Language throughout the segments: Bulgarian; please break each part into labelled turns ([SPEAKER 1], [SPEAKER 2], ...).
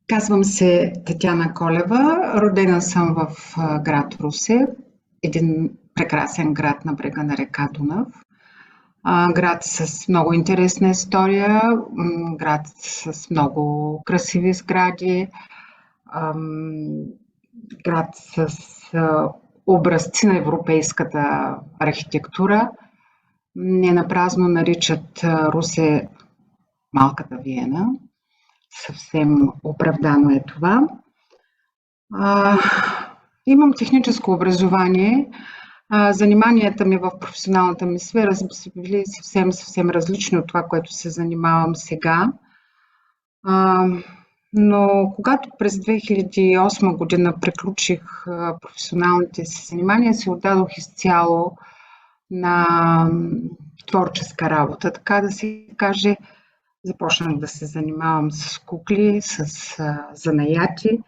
[SPEAKER 1] Казвам се Татяна Колева. Родена съм в град Русе, един прекрасен град на брега на река Дунав. Град с много интересна история, град с много красиви сгради, град с образци на европейската архитектура. Не напразно наричат Русе малката Виена. Съвсем оправдано е това. А, Имам техническо образование. Заниманията ми в професионалната ми сфера са били съвсем различни от това, което се занимавам сега. Но когато през 2008 година приключих професионалните си занимания, се отдадох изцяло на творческа работа, така да се каже. Започнах да се занимавам с кукли, с занаяти.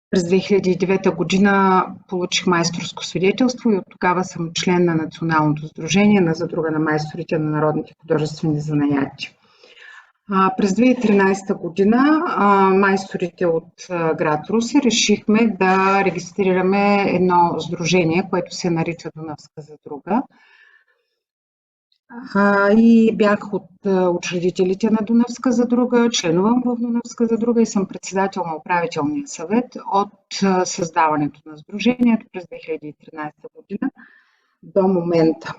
[SPEAKER 1] През 2009 година получих майсторско свидетелство и от тогава съм член на Националното сдружение на задруга на майсторите на народните художествени занаяти. През 2013 година майсторите от град Русе решихме да регистрираме едно сдружение, което се нарича Дунавска задруга. И бях от учредителите на Дунавска задруга, членувам в Дунавска задруга и съм председател на управителния съвет от създаването на сдружението през 2013 година до момента.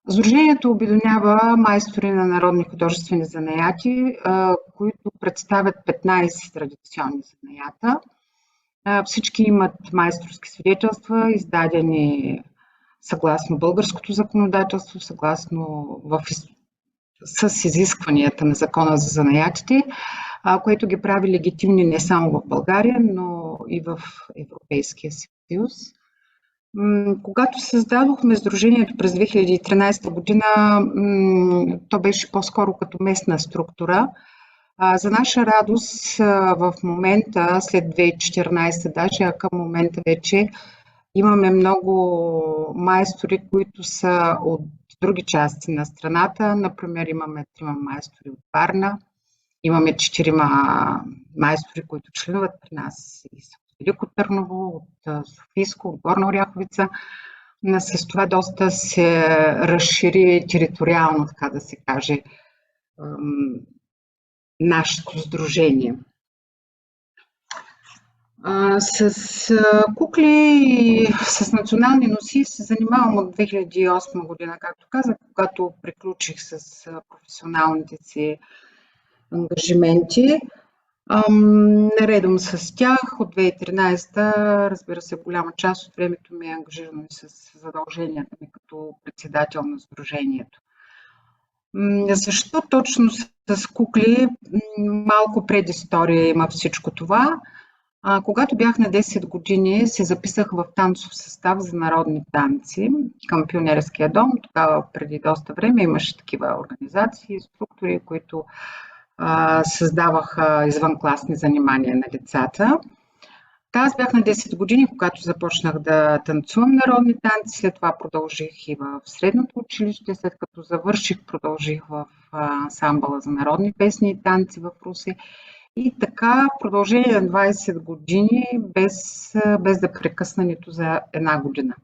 [SPEAKER 1] Сдружението обединява майстори на народни художествени занаяти, които представят 15 традиционни занаята. Всички имат майсторски свидетелства, издадени съгласно българското законодателство, с изискванията на Закона за занаятите, което ги прави легитимни не само в България, но и в Европейския съюз. Когато създадохме сдружението през 2013 година, то беше по-скоро като местна структура. За наша радост в момента, след 2014 даже, а към момента вече имаме много майстори, които са от други части на страната. Например, имаме 3 майстори от Варна, имаме 4 майстори, които членуват при нас и са от Велико Търново, от Софийско, от Горна Оряховица. С това доста се разшири териториално, така да се каже, нашето сдружение. С кукли и с национални носи се занимавам от 2008 година, както казах, когато приключих с професионалните си ангажименти. Наредом с тях от 2013, разбира се, голяма част от времето ми е ангажирано и с задълженията ми като председател на сдружението. Защо точно с кукли? Малко предистория има всичко това. Когато бях на 10 години, се записах в танцов състав за народни танци към Пионерския дом. Тогава, преди доста време, имаше такива организации, структури, които създаваха извънкласни занимания на децата. Аз бях на 10 години, когато започнах да танцувам народни танци. След това продължих и в средното училище. След като завърших, продължих в ансамбъла за народни песни и танци в Русе. И така в продължение на 20 години, без да прекъсна нито за една година.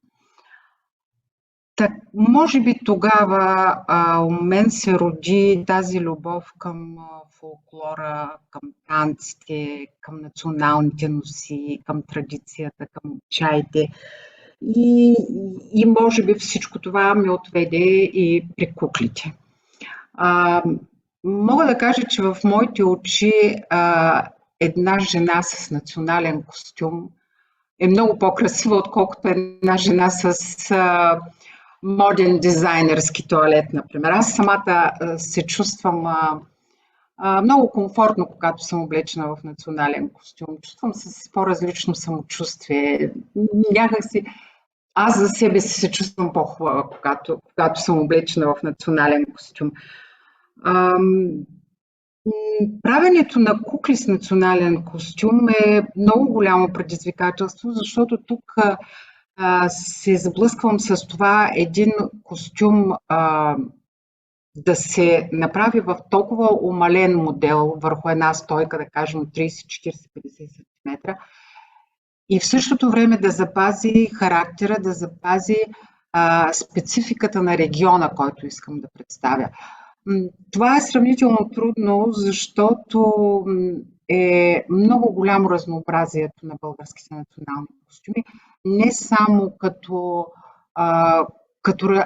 [SPEAKER 1] Так, може би тогава у мен се роди тази любов към фолклора, към танците, към националните носи, към традицията, към чаите. И може би всичко това ме отведе и при куклите. Мога да кажа, че в моите очи една жена с национален костюм е много по-красива, отколкото една жена с моден дизайнерски тоалет, например. Аз самата се чувствам много комфортно, когато съм облечена в национален костюм. Чувствам се с по-различно самочувствие. Някакси аз за себе си се чувствам по-хубава, когато съм облечена в национален костюм. Правенето на кукли с национален костюм е много голямо предизвикателство, защото тук се сблъсквам с това един костюм да се направи в толкова умален модел върху една стойка, да кажем 30, 40, 50 см, и в същото време да запази характера, да запази спецификата на региона, който искам да представя. Това е сравнително трудно, защото е много голямо разнообразието на българските национални костюми, не само като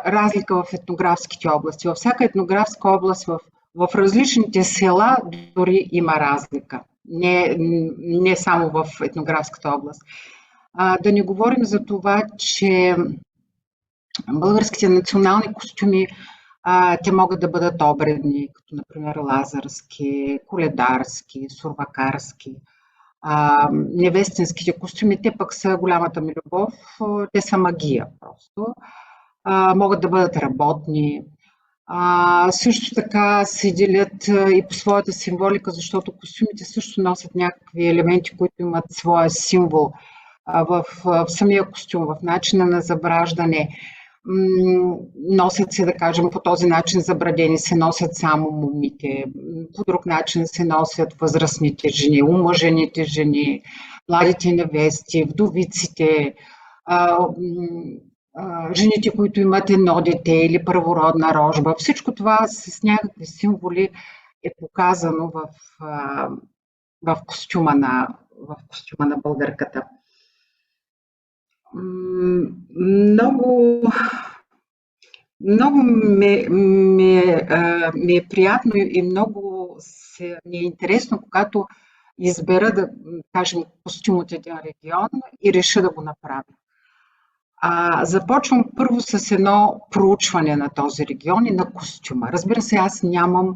[SPEAKER 1] разлика в етнографските области. Във всяка етнографска област, в различните села дори има разлика, не само в етнографската област. Да не говорим за това, че българските национални костюми, те могат да бъдат обредни, като например лазарски, коледарски, сурвакарски. Невестинските костюми, те пък са голямата ми любов, те са магия просто. Могат да бъдат работни. Също така се делят и по своята символика, защото костюмите също носят някакви елементи, които имат своя символ в самия костюм, в начина на забраждане. Носят се, да кажем, по този начин забрадени се носят само момите, по друг начин се носят възрастните жени, омъжените жени, младите невести, вдовиците, жените, които имат едно дете или първородна рожба. Всичко това с някакви символи е показано в костюма на българката. Много ми е приятно и много ми е интересно, когато избера, да кажем, костюм от един регион и реша да го направя. Започвам първо с едно проучване на този регион и на костюма. Разбира се, аз нямам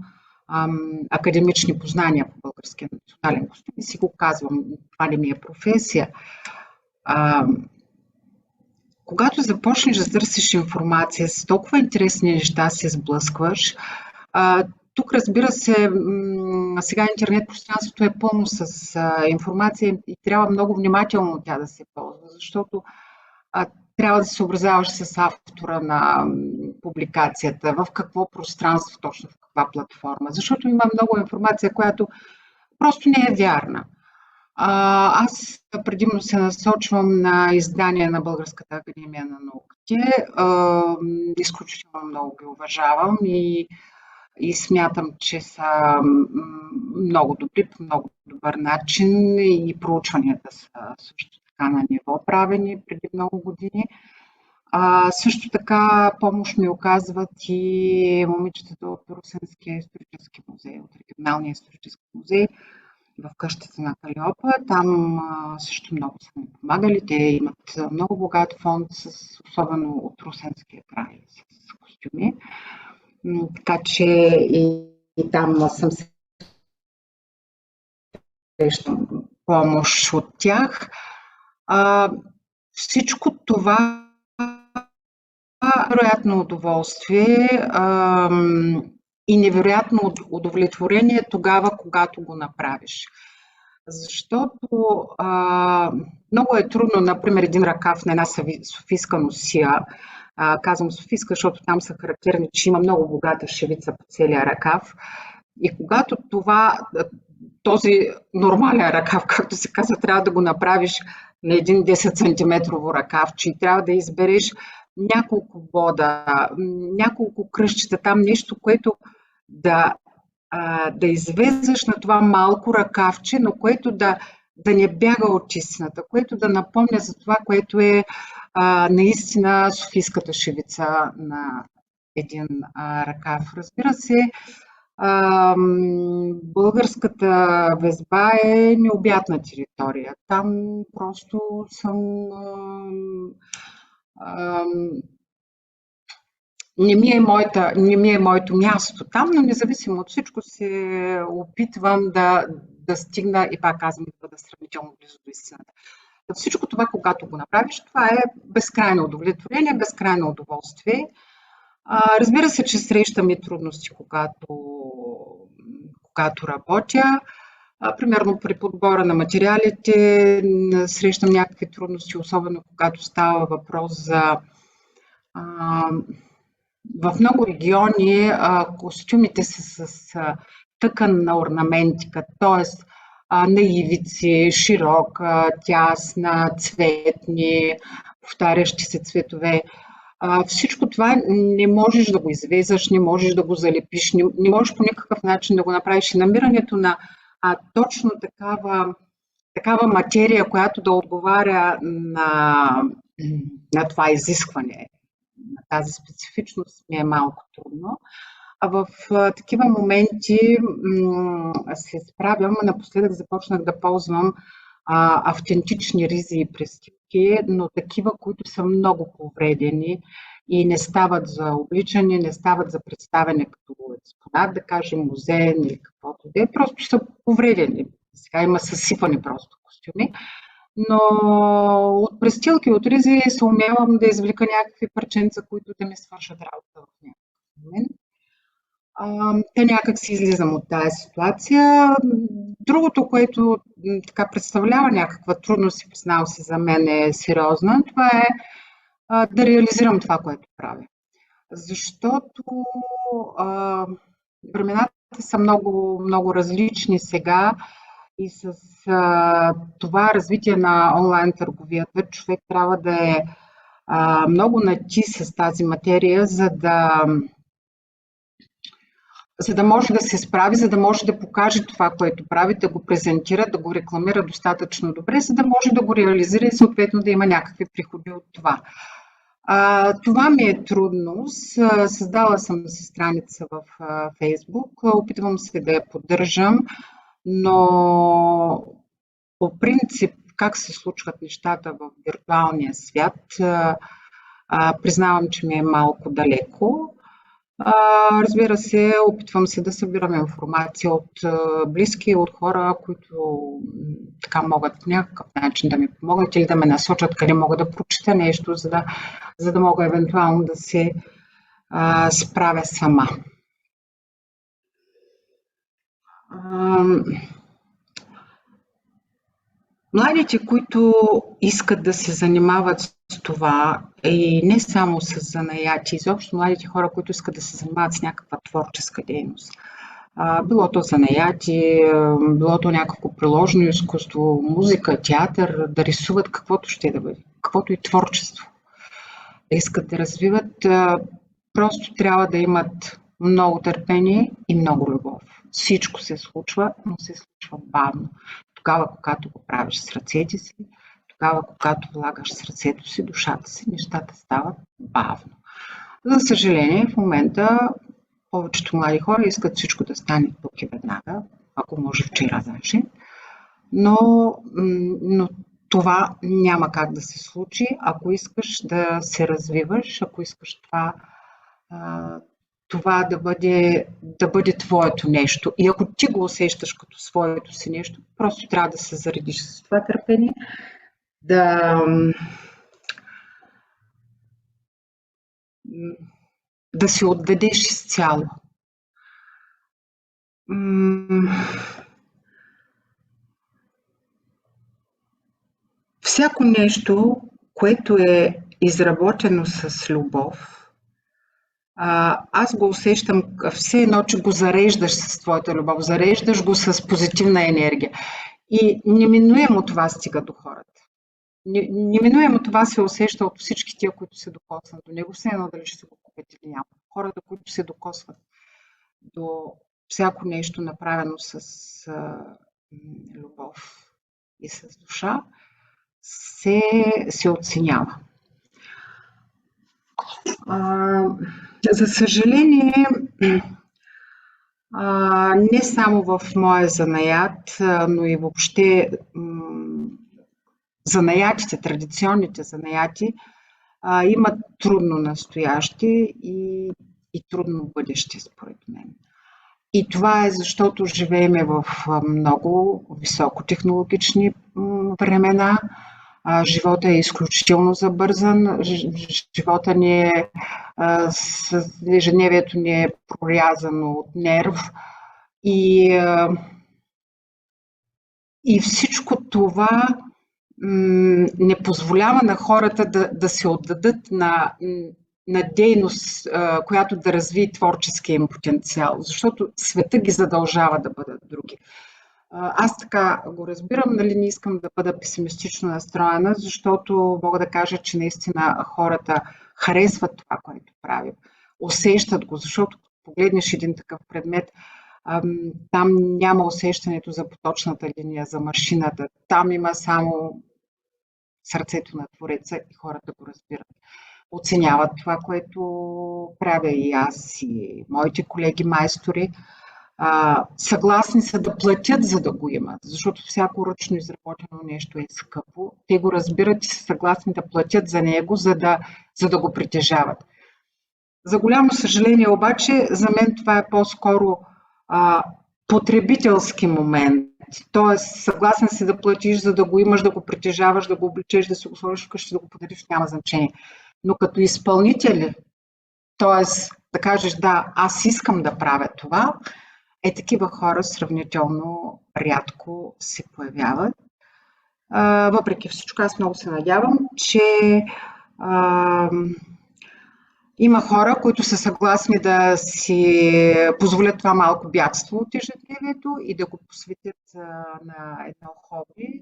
[SPEAKER 1] академични познания по българския национален костюм и си го казвам, това не ми е професия. Когато започнеш да търсиш информация, с толкова интересни неща се сблъскваш. Тук, разбира се, сега интернет пространството е пълно с информация и трябва много внимателно тя да се ползва, защото трябва да се съобразяваш с автора на публикацията, в какво пространство, точно в каква платформа, защото има много информация, която просто не е вярна. Аз предимно се насочвам на издания на Българската академия на науките. Изключително много ги уважавам и смятам, че са много добри, по много добър начин и проучванията са също така на ниво правени преди много години. Също така помощ ми оказват и момичетата от Русенския исторически музей, от регионалния исторически музей в къщата на Калиопа. Там също много са ми помагали. Те имат много богат фонд, особено от Русенския край, с костюми. Така че и там съм се срещам помощ от тях. Всичко това вероятно удоволствие и невероятно удовлетворение тогава, когато го направиш. Защото много е трудно, например, един ръкав на една софийска носия. Казвам софийска, защото там са характерни, че има много богата шевица по целия ръкав. И когато този нормален ръкав, както се казва, трябва да го направиш на един 10 см ръкавче и трябва да избереш няколко бода, няколко кръстчета, там нещо, което да извеждаш на това малко ръкавче, но което да не бяга от истината, което да напомня за това, което е наистина софийската шевица на един ръкав. Разбира се, българската везба е необятна територия. Там просто не ми е моето място там, но независимо от всичко се опитвам да стигна, и пак казвам, да бъда сравнително близо до истината. Всичко това, когато го направиш, това е безкрайно удовлетворение, безкрайно удоволствие. Разбира се, че срещам и трудности, когато работя. Примерно при подбора на материалите срещам някакви трудности, особено когато става въпрос за В много региони костюмите са с тъканна орнаментика, т.е. на ивици, широка, тясна, цветни, повтарящи се цветове. Всичко това не можеш да го извезаш, не можеш да го залепиш, не можеш по никакъв начин да го направиш. И намирането на точно такава материя, която да отговаря на това изискване, на тази специфичност ми е малко трудно. А в такива моменти се справям. Напоследък започнах да ползвам автентични ризи и престилки, но такива, които са много повредени и не стават за обличане, не стават за представяне като експонат, да кажем музеен или каквото да е, просто са повредени. Сега има съсипани просто костюми. Но от престилки, от ризи се умявам да извлека някакви парченца, които да ми свършат работа в някакъв момент. Те някак си излизам от тази ситуация. Другото, което така представлява някаква трудност и признавам се за мен е сериозна, това е да реализирам това, което правя. Защото времената са много, много различни сега и с това развитие на онлайн търговията човек трябва да е много начи с тази материя, за да може да се справи, за да може да покаже това, което прави, да го презентира, да го рекламира достатъчно добре, за да може да го реализира и съответно да има някакви приходи от това. Това ми е трудност. Създала съм си страница в Фейсбук, опитвам се да я поддържам, но по принцип как се случват нещата в виртуалния свят, признавам, че ми е малко далеко. Разбира се, опитвам се да събирам информация от близки, от хора, които така могат по някакъв начин да ми помогнат или да ме насочат къде мога да прочита нещо, за да мога евентуално да се справя сама. Младите, които искат да се занимават с това и не само с занаяти, изобщо младите хора, които искат да се занимават с някаква творческа дейност. Било то занаяти, било то някакво приложено изкуство, музика, театър, да рисуват каквото ще да бъде, каквото и творчество. Да искат да развиват, просто трябва да имат много търпение и много любов. Всичко се случва, но се случва бавно. Тогава, когато го правиш с ръцете си, тогава, когато влагаш с ръцето си, душата си, нещата стават бавно. За съжаление, в момента повечето млади хора искат всичко да стане тук и веднага, ако може вчера даже, но това няма как да се случи, ако искаш да се развиваш, ако искаш това да бъде твоето нещо. И ако ти го усещаш като своето си нещо, просто трябва да се заредиш с това търпение, да се отдадеш изцяло. Всяко нещо, което е изработено с любов, аз го усещам все едно, че го зареждаш с твоята любов, зареждаш го с позитивна енергия. И неминуемо това стига до хората. Неминуемо това се усеща от всички тия, които се докосват до него, все едно дали ще се го купят или няма. Хората, които се докосват до всяко нещо направено с любов и с душа, се оценява. За съжаление, не само в моя занаят, но и въобще занаятите, традиционните занаяти имат трудно настояще и трудно бъдеще, според мен. И това е защото живееме в много високотехнологични времена. Живота е изключително забързан, живота ни е, ежедневието ни е прорязано от нерв и всичко това не позволява на хората да се отдадат на дейност, която да развие творческия им потенциал, защото света ги задължава да бъдат други. Аз така го разбирам, нали, не искам да бъда песимистично настроена, защото мога да кажа, че наистина хората харесват това, което правим, усещат го, защото погледнеш един такъв предмет, там няма усещането за поточната линия, за машината, там има само сърцето на Твореца и хората го разбират. Оценяват това, което правя и аз, и моите колеги майстори. Съгласни са да платят, за да го имат, защото всяко ръчно изработено нещо е скъпо. Те го разбират и са съгласни да платят за него, за да го притежават. За голямо съжаление обаче, за мен това е по-скоро потребителски момент. Тоест, съгласен си да платиш, за да го имаш, да го притежаваш, да го облечеш, да си го сложиш вкъщи, да го подариш, няма значение. Но като изпълнители, т.е. да кажеш, да, аз искам да правя това, такива хора сравнително рядко се появяват. Въпреки всичко, аз много се надявам, че има хора, които са съгласни да си позволят това малко бягство от ежедневието и да го посветят на едно хоби,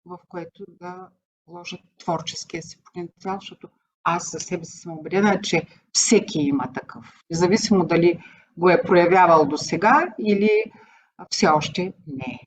[SPEAKER 1] в което да вложат творческия си потенциал, защото аз за себе си съм убедена, че всеки има такъв. Независимо дали го е проявявал до сега или все още не е.